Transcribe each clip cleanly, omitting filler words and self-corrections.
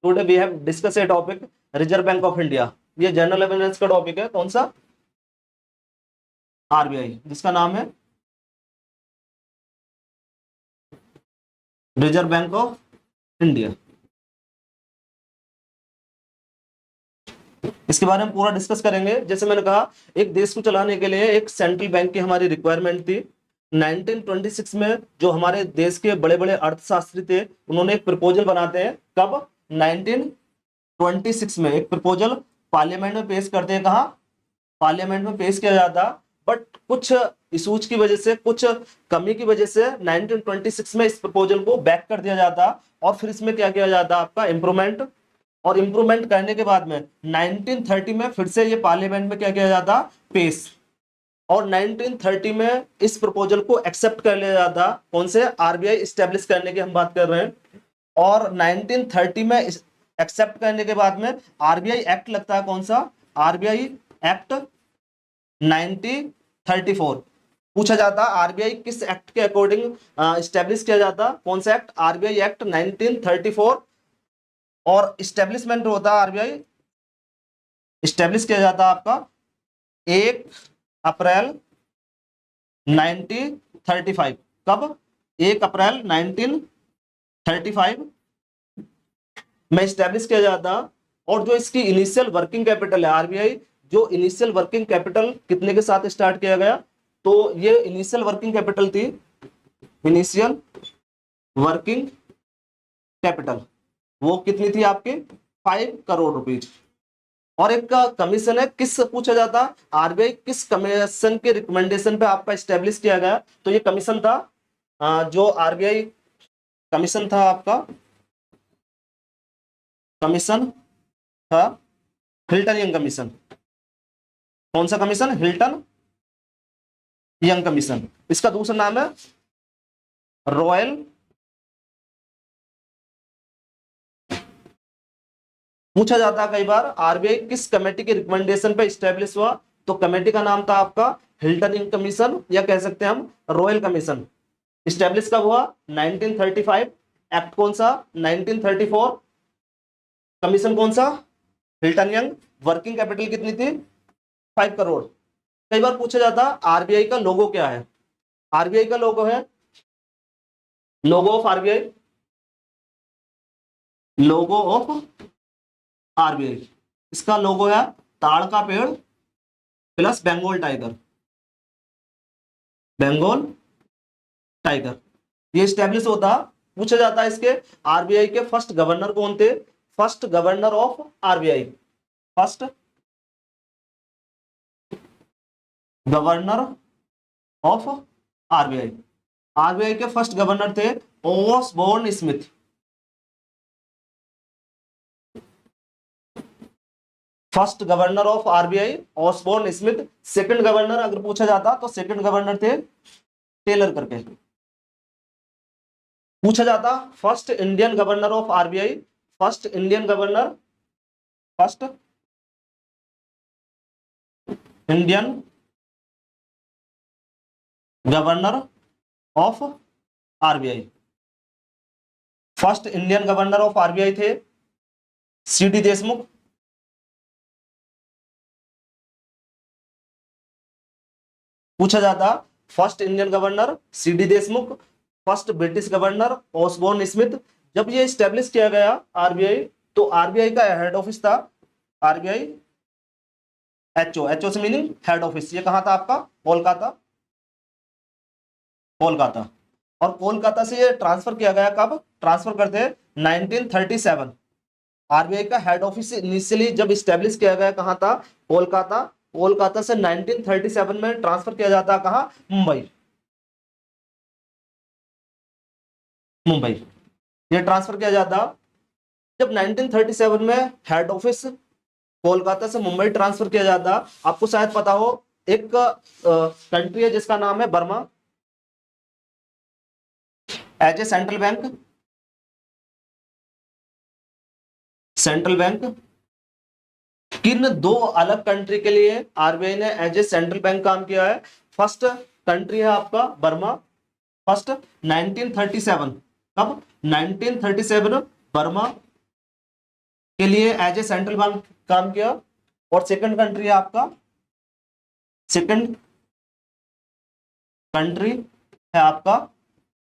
Today we have discuss a topic Reserve Bank of India. ये general awareness का topic है, कौन सा? आरबीआई, जिसका नाम है रिजर्व बैंक ऑफ इंडिया। इसके बारे में पूरा डिस्कस करेंगे। जैसे मैंने कहा, एक देश को चलाने के लिए एक सेंट्रल बैंक की हमारी रिक्वायरमेंट थी। 1926 में जो हमारे देश के बड़े बड़े अर्थशास्त्री थे, उन्होंने एक प्रपोजल बनाते हैं। कब? 1926 में एक प्रपोजल पार्लियामेंट में पेश करते हैं। कहा? पार्लियामेंट में पेश किया जाता, बट कुछ इशूज की वजह से, कुछ कमी की वजह से 1926 में इस प्रपोजल को बैक कर दिया जाता और फिर इसमें क्या किया जाता? आपका इम्प्रूवमेंट। और इम्प्रूवमेंट करने के बाद में 1930 में फिर से ये पार्लियामेंट में क्या किया जाता? पेश। और 1930 में इस प्रपोजल को एक्सेप्ट कर लिया जाता। कौन से? आरबीआई स्टैब्लिश करने की हम बात कर रहे हैं। और 1930 में एक्सेप्ट करने के बाद में आरबीआई एक्ट लगता है। कौन सा? RBI act 1934। पूछा जाता आरबीआई किस एक्ट के अकॉर्डिंग स्टैब्लिश किया जाता? कौन सा एक्ट? RBI act 1934। और स्टैब्लिशमेंट होता है आरबीआई, स्टैब्लिश किया जाता आपका 1 अप्रैल 1935। कब? 1 अप्रैल 1935 में स्टैब्लिश किया जाता। और जो इसकी इनिशियल वर्किंग कैपिटल है आरबीआई, जो इनिशियल वर्किंग कैपिटल कितने के साथ स्टार्ट किया गया? तो ये इनिशियल वर्किंग कैपिटल थी, इनिशियल वर्किंग कैपिटल वो कितनी थी आपके? 5 करोड़ रुपीज। और एक का कमीशन है, किस पूछा जाता? आरबीआई किस कमीशन के रिकमेंडेशन पे आपका स्टैब्लिश किया गया? तो ये कमीशन था जो आरबीआई कमीशन था आपका, कमीशन था हिल्टन यंग कमीशन। कौन सा कमीशन? Hilton young commission. इसका दूसरा नाम है रॉयल। पूछा जाता है कई बार आरबीआई किस कमेटी के रिकमेंडेशन पे स्टैब्लिश हुआ? तो कमेटी का नाम था आपका हिल्टन यंग कमीशन, या कह सकते हैं हम रॉयल कमीशन। स्टैब्लिश कब हुआ? 1935। एक्ट कौन सा? 1934। कमीशन कौन सा? Hilton young. वर्किंग कैपिटल कितनी थी? 5 करोड़। कई बार पूछा जाता आरबीआई का लोगो क्या है? आरबीआई का लोगो है, logo of RBI, logo of RBI. इसका लोगो है ताड़ का पेड़ plus Bengal tiger, Bengal tiger. ये स्टैब्लिश होता। पूछा जाता है इसके आरबीआई के फर्स्ट गवर्नर कौन थे? First governor of RBI, first governor of RBI. RBI के फर्स्ट गवर्नर थे Osborne Smith. First governor of RBI Osborne Smith. Second governor अगर पूछा जाता तो सेकंड गवर्नर थे टेलर करके। पूछा जाता first Indian governor of RBI, first Indian governor, first Indian governor of RBI. First Indian governor of RBI थे CD Deshmukh. पूछा जाता first Indian governor CD Deshmukh, first British governor Osborne Smith. जब ये establish किया गया आरबीआई, तो आरबीआई का head office था आरबीआई एचओ, एचओ से मीनिंग हेड ऑफिस। ये कहां था आपका? कोलकाता, कोलकाता। और कोलकाता से ये ट्रांसफर किया गया। कब ट्रांसफर करते? 1937। आरबीआई का हेड ऑफिस इनिशियली जब स्टैब्लिश किया गया कहां था? कोलकाता। कोलकाता से 1937 में ट्रांसफर किया जाता कहां? मुंबई, मुंबई। ये ट्रांसफर किया जाता। जब 1937 में हेड ऑफिस कोलकाता से मुंबई ट्रांसफर किया जाता, आपको शायद पता हो एक कंट्री है जिसका नाम है Burma. As a central bank, central bank किन दो अलग कंट्री के लिए आरबीआई ने एज ए सेंट्रल बैंक काम किया है? फर्स्ट कंट्री है आपका बर्मा, फर्स्ट 1937। कब? 1937 बर्मा के लिए एज ए सेंट्रल बैंक काम किया, और सेकंड कंट्री है आपका, सेकंड कंट्री है आपका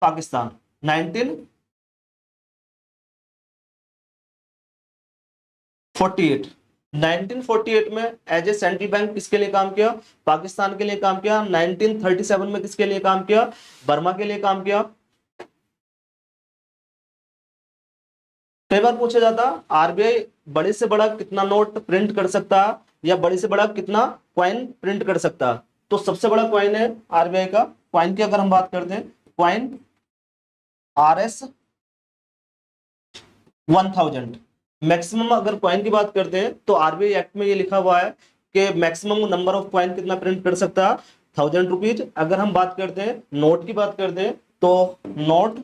पाकिस्तान। 1948, 1948 में एज ए सेंट्रल बैंक किसके लिए काम किया? पाकिस्तान के लिए काम किया। 1937 में किसके लिए काम किया? बर्मा के लिए काम किया। कई बार पूछा जाता आरबीआई बड़े से बड़ा कितना नोट प्रिंट कर सकता है, या बड़े से बड़ा कितना कॉइन प्रिंट कर सकता है। तो सबसे बड़ा कॉइन है आरबीआई का, कॉइन की अगर हम बात करते हैं, कॉइन RS 1000। मैक्सिमम अगर कॉइन की बात करते हैं तो आरबीआई एक्ट में ये लिखा हुआ है कि मैक्सिमम नंबर ऑफ कॉइन कितना प्रिंट कर सकता है? 1000 रुपीज। अगर हम बात करते हैं नोट की बात करते हैं तो नोट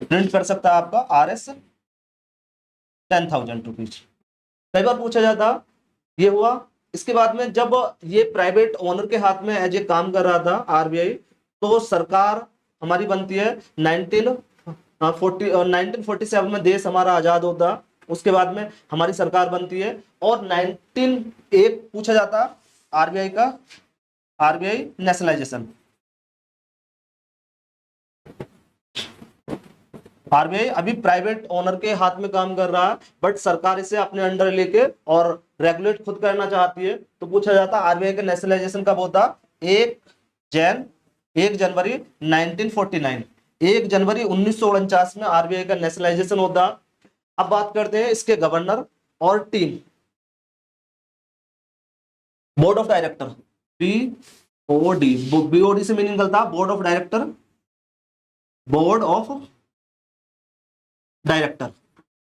प्रिंट कर सकता है आपका RS 10,000 रुपीज। कई बार पूछा जाता, ये हुआ। इसके बाद में जब ये प्राइवेट ओनर के हाथ में एज ए काम कर रहा था आरबीआई, तो सरकार हमारी बनती है 1947 में देश हमारा आजाद होता, उसके बाद में हमारी सरकार बनती है। और 19 पूछा जाता आरबीआई का, आरबीआई नेशनलाइजेशन। आरबीआई अभी प्राइवेट ओनर के हाथ में काम कर रहा है, बट सरकार इसे अपने अंडर लेके और रेगुलेट खुद करना चाहती है। तो पूछा जाता आरबीआई का नेशनलाइजेशन कब होता? 1 जनवरी 1949, 1 जनवरी 1949 में आरबीआई का नेशनलाइजेशन होता। अब बात करते हैं इसके गवर्नर और team. Board of director, BOD, BOD से मीनिंग निकलता board of director, board of director.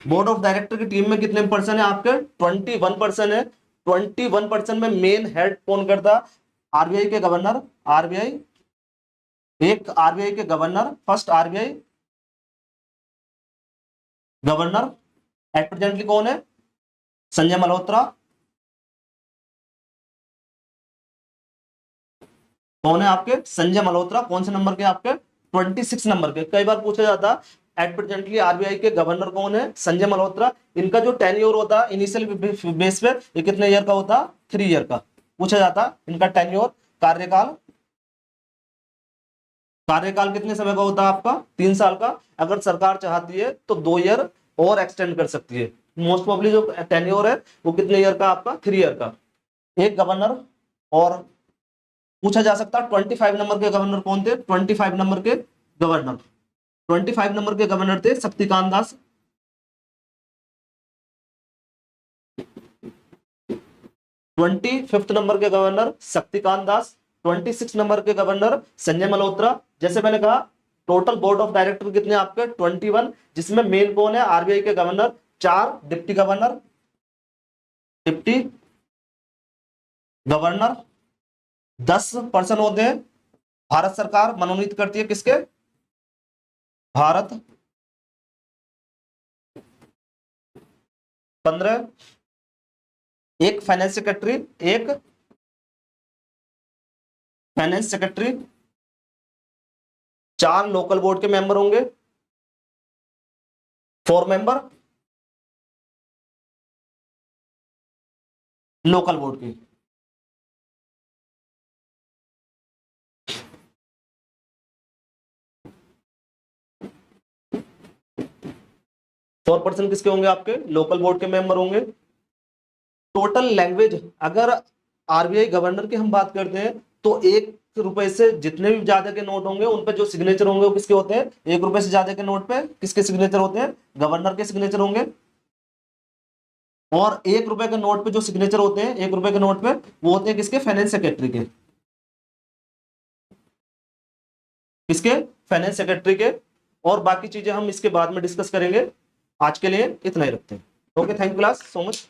Board of director की टीम में कितने पर्सन है आपके? 21 पर्सन है। 21 पर्सन में मेन हेड कौन करता? आरबीआई के गवर्नर, आरबीआई एक आरबीआई के governor, first RBI governor at presently कौन है? संजय मल्होत्रा। कौन है आपके? संजय मल्होत्रा। कौन से नंबर के आपके? 26 नंबर के। कई बार पूछा जाता एट प्रेजेंटली आरबीआई के गवर्नर कौन है? संजय मल्होत्रा। इनका जो टेन्योर होता इनिशियल बेस पे ये कितने ईयर का होता? 3 ईयर का। पूछा जाता इनका टेन्योर, कार्यकाल, कार्यकाल कितने समय का होता है आपका? 3 साल का। अगर सरकार चाहती है तो 2 ईयर और एक्सटेंड कर सकती है। मोस्ट प्रोबेबली जो टेन्योर है वो कितने ईयर का आपका? 3 ईयर का। एक गवर्नर। और पूछा जा सकता 25 नंबर के गवर्नर कौन थे? 25 नंबर के गवर्नर, 25 नंबर के गवर्नर थे शक्तिकांत दास। 25 नंबर के गवर्नर शक्तिकांत दास। 26 नंबर के गवर्नर संजय मल्होत्रा। जैसे मैंने कहा टोटल बोर्ड ऑफ डायरेक्टर कितने आपके? 21, जिसमें मेन कौन है? आरबीआई के governor, 4 deputy governor, deputy governor 10 person होते हैं। भारत सरकार मनोनीत करती है किसके? भारत। 15 एक फाइनेंस सेक्रेटरी, एक फाइनेंस सेक्रेटरी, 4 लोकल बोर्ड के मेंबर होंगे, 4 मेंबर लोकल बोर्ड के। 4% किसके होंगे आपके? लोकल बोर्ड के मेंबर होंगे। टोटल लैंग्वेज अगर आरबीआई गवर्नर की हम बात करते हैं तो 1 रुपए से जितने भी ज्यादा के नोट होंगे उन पे जो सिग्नेचर होंगे वो किसके होते हैं? 1 रुपए से ज्यादा के नोट पे किसके सिग्नेचर होते हैं? गवर्नर के सिग्नेचर होंगे। और 1 रुपए के नोट पे जो सिग्नेचर होते हैं 1 रुपए के नोट पे वो होते हैं किसके? फाइनेंस सेक्रेटरी के। किसके? फाइनेंस सेक्रेटरी के। और बाकी चीजें हम इसके बाद में डिस्कस करेंगे। आज के लिए इतना ही रखते हैं। Okay, thank you class so much.